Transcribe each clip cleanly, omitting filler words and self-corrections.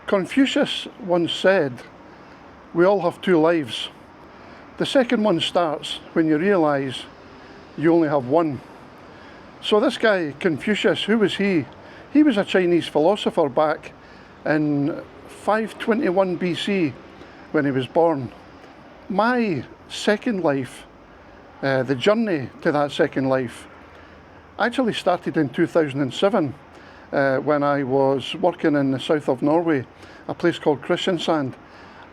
Confucius once said, we all have two lives. The second one starts when you realise you only have one. So this guy, Confucius, who was he? He was a Chinese philosopher back in 521 BC when he was born. My second life, the journey to that second life, actually started in 2007 when I was working in the south of Norway, a place called Kristiansand.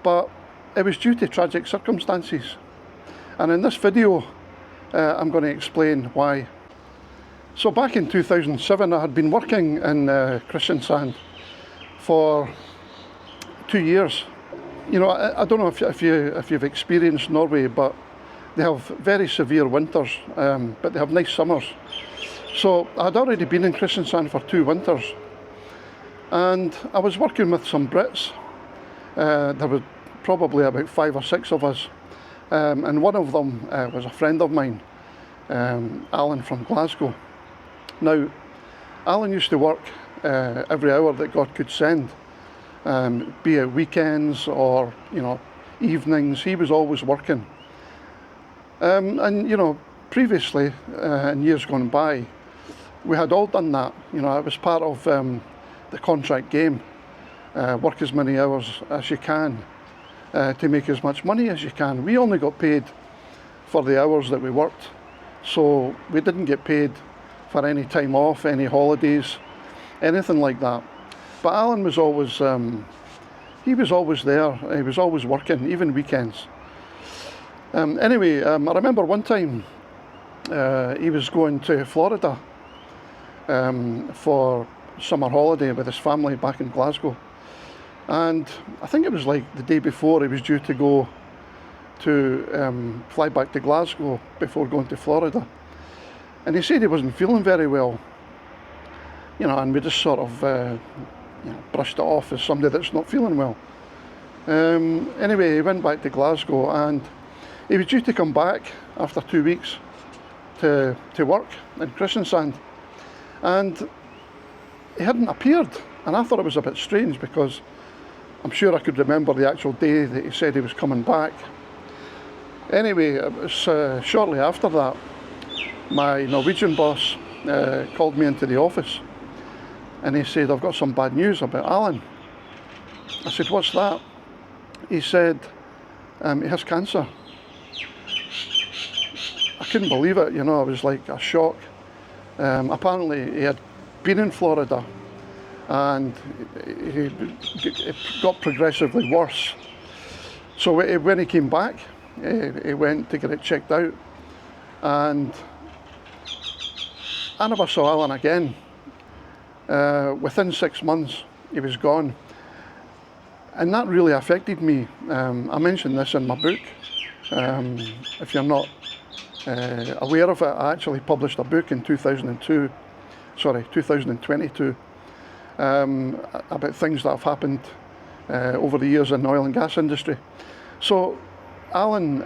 But it was due to tragic circumstances. And in this video, I'm going to explain why. So back in 2007, I had been working in Kristiansand for 2 years. You know, I don't know if you've experienced Norway, but they have very severe winters, but they have nice summers. So I'd already been in Kristiansand for 2 winters, and I was working with some Brits. There were probably about 5 or 6 of us, and one of them was a friend of mine, Alan from Glasgow. Now, Alan used to work every hour that God could send, be it weekends or, you know, evenings. He was always working. And, you know, previously, in years gone by, we had all done that. You know, it was part of the contract game. Work as many hours as you can to make as much money as you can. We only got paid for the hours that we worked, so we didn't get paid for any time off, any holidays, anything like that. But Alan was always, he was always there. He was always working, even weekends. Anyway, I remember one time he was going to Florida for summer holiday with his family back in Glasgow. And I think it was like the day before he was due to go to fly back to Glasgow before going to Florida. And he said he wasn't feeling very well. You know, and we just sort of you know, brushed it off as somebody that's not feeling well. Anyway, he went back to Glasgow, and he was due to come back after 2 weeks to work in Kristiansand, and he hadn't appeared. And I thought it was a bit strange, because I'm sure I could remember the actual day that he said he was coming back. Anyway, it was shortly after that, my Norwegian boss called me into the office, and he said, I've got some bad news about Alan. I said, what's that? He said, he has cancer. I couldn't believe it, you know, it was like a shock. Apparently he had been in Florida, and it got progressively worse. So when he came back, he went to get it checked out, and I never saw Alan again. Within 6 months, he was gone. And that really affected me. I mentioned this in my book. If you're not aware of it, I actually published a book in 2022, about things that have happened over the years in the oil and gas industry. So Alan,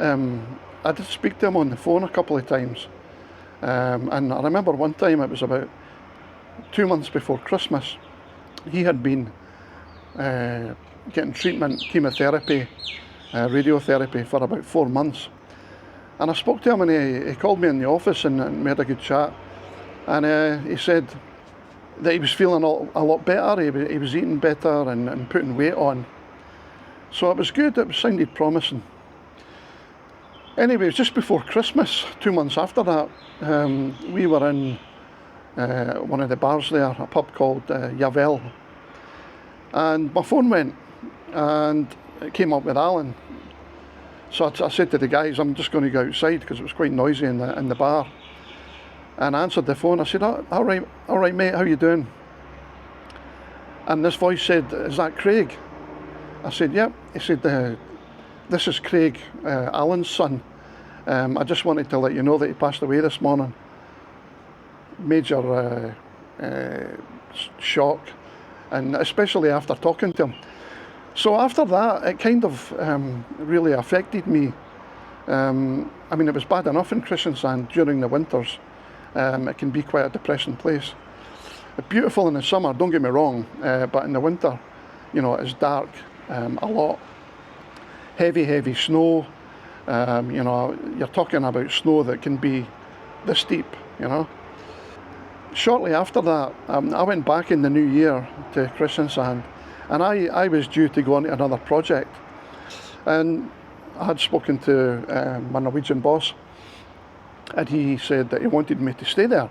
I did speak to him on the phone a couple of times. And I remember one time, it was about 2 months before Christmas, he had been getting treatment, chemotherapy, radiotherapy for about 4 months. And I spoke to him, and he called me in the office, and we had a good chat. And he said that he was feeling a lot better. He was eating better and putting weight on. So it was good, it sounded promising. Anyway, it was just before Christmas, 2 months after that, we were in one of the bars there, a pub called Yavel. And my phone went, and it came up with Alan. So I said to the guys, I'm just going to go outside, because it was quite noisy in the bar. And I answered the phone. I said, all right mate, how you doing? And this voice said, is that Craig? I said, yep. He said, this is Craig, Alan's son. I just wanted to let you know that he passed away this morning. Major shock, and especially after talking to him. So after that, it kind of really affected me. I mean, it was bad enough in Kristiansand during the winters. It can be quite a depressing place. Beautiful in the summer, don't get me wrong, but in the winter, You know, it's dark a lot. Heavy snow. You know, you're talking about snow that can be this deep, you know. Shortly after that, I went back in the new year to Kristiansand, and I was due to go on to another project. And I had spoken to my Norwegian boss, and he said that he wanted me to stay there.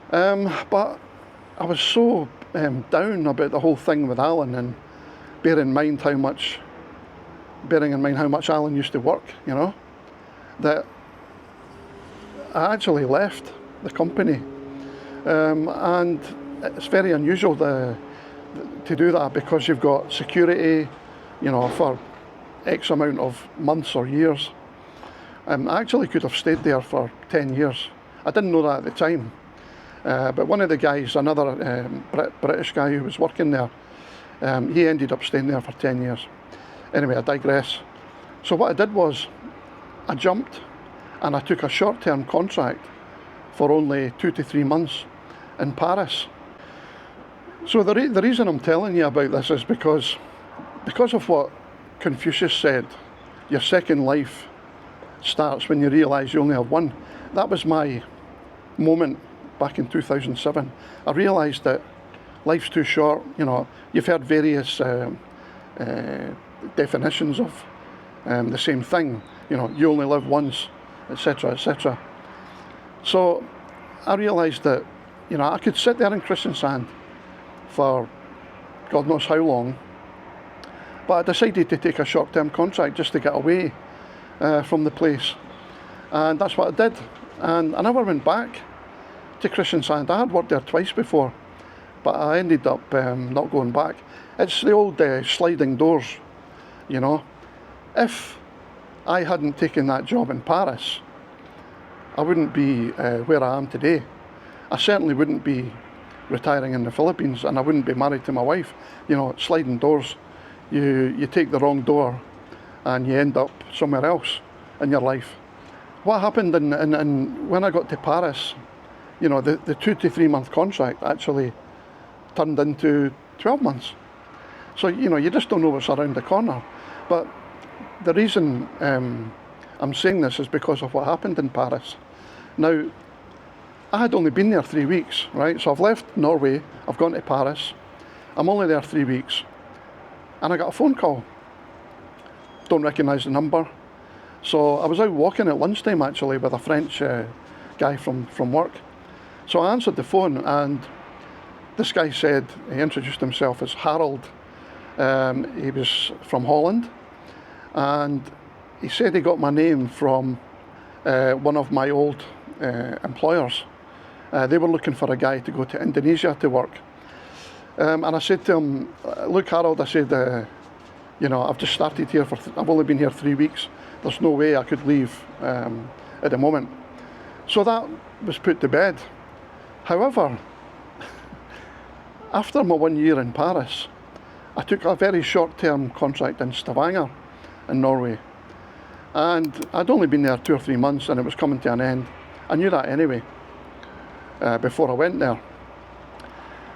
But I was so down about the whole thing with Alan, and bearing in mind how much Alan used to work, you know, that I actually left the company. And it's very unusual to do that, because you've got security, you know, for X amount of months or years. I actually could have stayed there for 10 years. I didn't know that at the time. But one of the guys, another British guy who was working there, he ended up staying there for 10 years. Anyway, I digress. So what I did was, I jumped and I took a short-term contract for only 2 to 3 months in Paris. So the reason I'm telling you about this is because of what Confucius said, your second life starts when you realise you only have one. That was my moment back in 2007. I realised that life's too short. You know, you've heard various definitions of the same thing. You know, you only live once, etc., etc. So I realised that, you know, I could sit there in Kristiansand for God knows how long, but I decided to take a short-term contract just to get away from the place, and that's what I did. And I never went back to Kristiansand. I had worked there twice before, but I ended up not going back. It's the old sliding doors, you know. If I hadn't taken that job in Paris, I wouldn't be where I am today. I certainly wouldn't be retiring in the Philippines, and I wouldn't be married to my wife. You know, sliding doors. You take the wrong door and you end up somewhere else in your life. What happened in when I got to Paris, you know, the 2 to 3 month contract actually turned into 12 months. So, you know, you just don't know what's around the corner. But the reason I'm saying this is because of what happened in Paris. Now, I had only been there 3 weeks, right? So I've left Norway, I've gone to Paris, I'm only there 3 weeks, and I got a phone call. Don't recognise the number. So I was out walking at lunchtime actually with a French guy from work. So I answered the phone, and this guy said, he introduced himself as Harold. He was from Holland, and he said he got my name from one of my old employers. They were looking for a guy to go to Indonesia to work. And I said to him, look Harold, I said, you know, I've just started here I've only been here 3 weeks. There's no way I could leave at the moment. So that was put to bed. However, after my 1 year in Paris, I took a very short-term contract in Stavanger in Norway. And I'd only been there 2 or 3 months, and it was coming to an end. I knew that anyway, before I went there.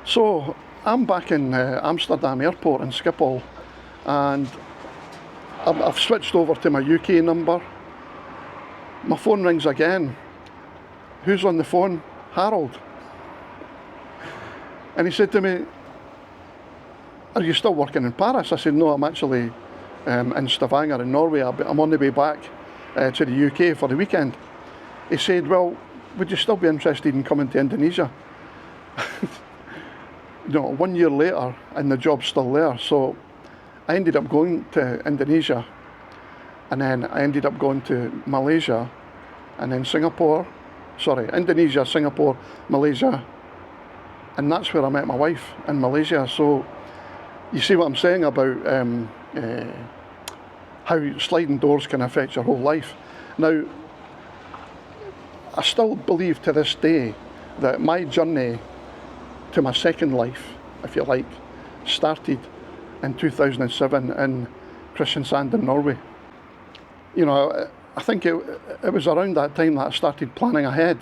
So I'm back in Amsterdam airport in Schiphol, and I've switched over to my UK number. My phone rings again. Who's on the phone? Harold. And he said to me, are you still working in Paris? I said, no, I'm actually in Stavanger in Norway. I'm on the way back to the UK for the weekend. He said, well, would you still be interested in coming to Indonesia? You know, 1 year later, and the job's still there. So I ended up going to Indonesia, and then I ended up going to Malaysia, and then Indonesia, Singapore, Malaysia, and that's where I met my wife, in Malaysia. So you see what I'm saying about how sliding doors can affect your whole life. Now, I still believe to this day that my journey to my second life, if you like, started in 2007 in Kristiansand in Norway. You know, I think it was around that time that I started planning ahead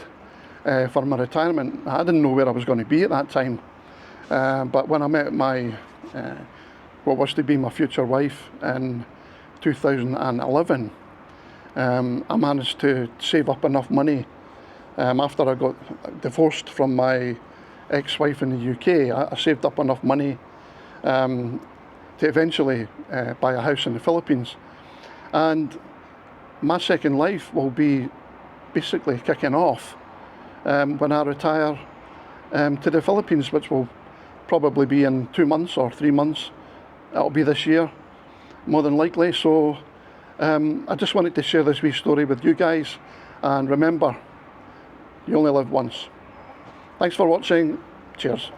for my retirement. I didn't know where I was going to be at that time. But when I met my what was to be my future wife in 2011, I managed to save up enough money after I got divorced from my ex-wife in the UK. I saved up enough money to eventually buy a house in the Philippines, and my second life will be basically kicking off when I retire to the Philippines, which will probably be in 2 months or 3 months. It'll be this year, more than likely. So I just wanted to share this wee story with you guys, and remember, you only live once. Thanks for watching. Cheers.